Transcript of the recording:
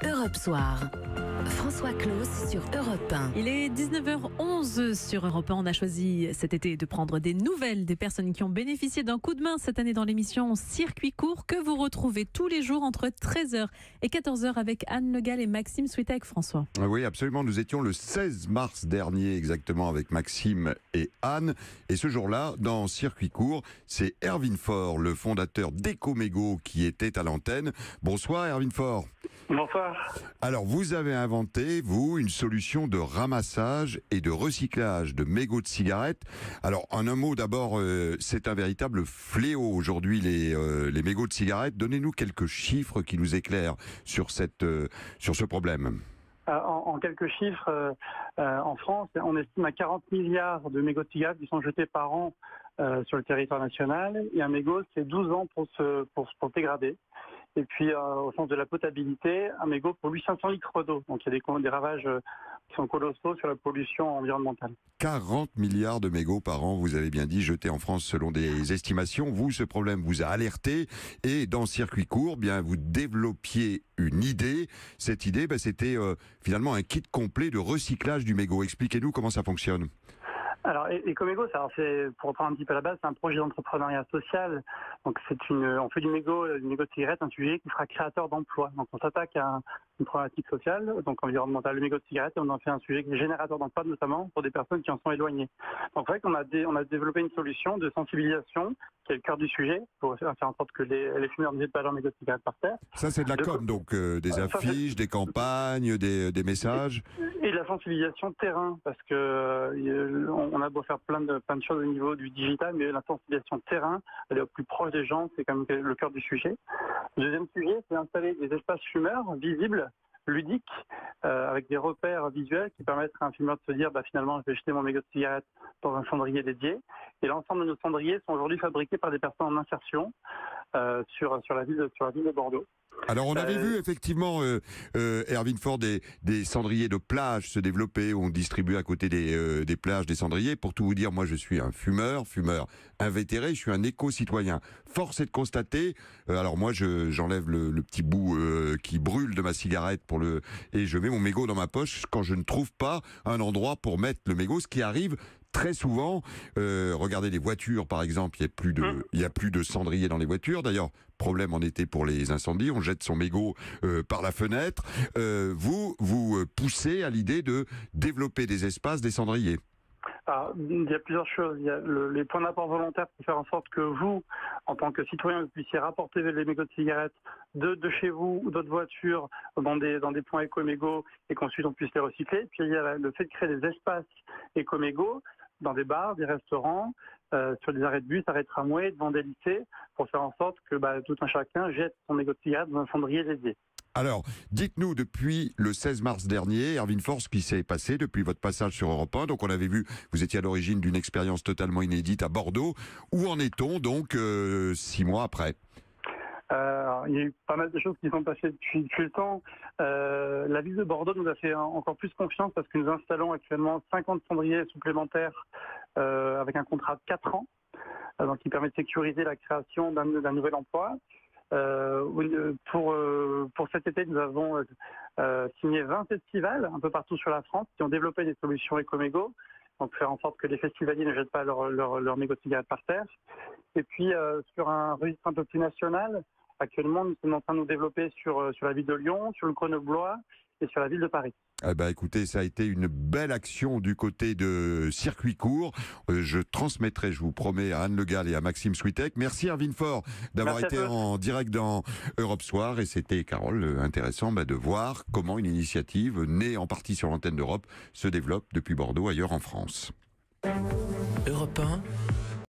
Europe Soir. François Claus sur Europe 1. Il est 19h11 sur Europe 1. On a choisi cet été de prendre des nouvelles des personnes qui ont bénéficié d'un coup de main cette année dans l'émission Circuit court que vous retrouvez tous les jours entre 13h et 14h avec Anne Le Gall et Maxime Switek. François. Oui, absolument. Nous étions le 16 mars dernier exactement avec Maxime et Anne. Et ce jour-là, dans Circuit court, c'est Erwin Faure, le fondateur d'Ecomégo, qui était à l'antenne. Bonsoir Erwin Faure. Bonsoir. Alors, vous avez inventé, vous, une solution de ramassage et de recyclage de mégots de cigarettes. Alors, en un mot, d'abord, c'est un véritable fléau aujourd'hui, les mégots de cigarettes. Donnez-nous quelques chiffres qui nous éclairent sur ce problème. En quelques chiffres, en France, on estime à 40 milliards de mégots de cigarettes qui sont jetés par an sur le territoire national. Et un mégot, c'est 12 ans pour se dégrader. Et puis, au sens de la potabilité, un mégot pollue 500 litres d'eau. Donc, il y a des ravages qui sont colossaux sur la pollution environnementale. 40 milliards de mégots par an, vous avez bien dit, jetés en France selon des estimations. Vous, ce problème vous a alerté. Et dans Circuit court, bien, vous développiez une idée. Cette idée, c'était finalement un kit complet de recyclage du mégot. Expliquez-nous comment ça fonctionne. Alors, Ecomégo, c'est, pour reprendre un petit peu à la base, c'est un projet d'entrepreneuriat social. Donc, on fait du mégot de cigarette, un sujet qui sera créateur d'emplois. Donc, on s'attaque à une problématique sociale, donc environnementale, le mégot de cigarette, et on en fait un sujet qui est générateur d'emplois, notamment pour des personnes qui en sont éloignées. Donc, c'est vrai qu'on a développé une solution de sensibilisation, qui est le cœur du sujet, pour faire en sorte que les fumeurs ne jettent pas leur mégot de cigarette par terre. Ça, c'est de la com, donc des affiches, des campagnes, des messages. Et de la sensibilisation de terrain, parce que on a beau faire plein de choses au niveau du digital, mais la sensibilisation de terrain, elle est au plus proche des gens, c'est quand même le cœur du sujet. Le deuxième sujet, c'est d'installer des espaces fumeurs visibles, ludiques, avec des repères visuels qui permettent à un fumeur de se dire finalement je vais jeter mon mégot de cigarette dans un cendrier dédié. Et l'ensemble de nos cendriers sont aujourd'hui fabriqués par des personnes en insertion sur la ville de Bordeaux. Alors on avait vu effectivement Erwin Faure des cendriers de plage se développer, où on distribue à côté des plages des cendriers. Pour tout vous dire, moi je suis un fumeur invétéré, je suis un éco-citoyen. Force est de constater, alors moi j'enlève le petit bout qui brûle de ma cigarette et je mets mon mégot dans ma poche quand je ne trouve pas un endroit pour mettre le mégot, ce qui arrive très souvent. Regardez les voitures par exemple, il y a plus de cendriers dans les voitures. D'ailleurs, problème en été pour les incendies, on jette son mégot par la fenêtre. Vous poussez à l'idée de développer des espaces, des cendriers. Alors, il y a plusieurs choses. Il y a les points d'apport volontaires pour faire en sorte que vous, en tant que citoyen, vous puissiez rapporter les mégots de cigarettes de chez vous ou d'autres voitures dans des points éco-mégots et qu'ensuite on puisse les recycler. Puis il y a le fait de créer des espaces éco-mégots dans des bars, des restaurants, sur des arrêts de bus, arrêts de tramway, devant des lycées, pour faire en sorte que tout un chacun jette son mégot de cigarette dans un cendrier dédié. Alors, dites-nous, depuis le 16 mars dernier, Erwin Faure, ce qui s'est passé depuis votre passage sur Europe 1. Donc, on avait vu, vous étiez à l'origine d'une expérience totalement inédite à Bordeaux. Où en est-on, donc, 6 mois après ? Il y a eu pas mal de choses qui sont passées depuis le temps. La ville de Bordeaux nous a fait encore plus confiance parce que nous installons actuellement 50 cendriers supplémentaires avec un contrat de 4 ans, donc qui permet de sécuriser la création d'un nouvel emploi. Pour cet été, nous avons signé 20 festivals un peu partout sur la France qui ont développé des solutions éco-mégots, donc faire en sorte que les festivaliers ne jettent pas leur mégot de cigarette par terre. Et puis sur un registre un peu plus national, actuellement nous sommes en train de nous développer sur la ville de Lyon, sur le Grenoblois et sur la ville de Paris. Écoutez, ça a été une belle action du côté de Circuit court. Je transmettrai, je vous promets, à Anne Le Gall et à Maxime Switek. Merci Erwin Faure d'avoir été en direct dans Europe Soir. Et c'était, Carole, intéressant de voir comment une initiative née en partie sur l'antenne d'Europe se développe depuis Bordeaux ailleurs en France. Europe 1,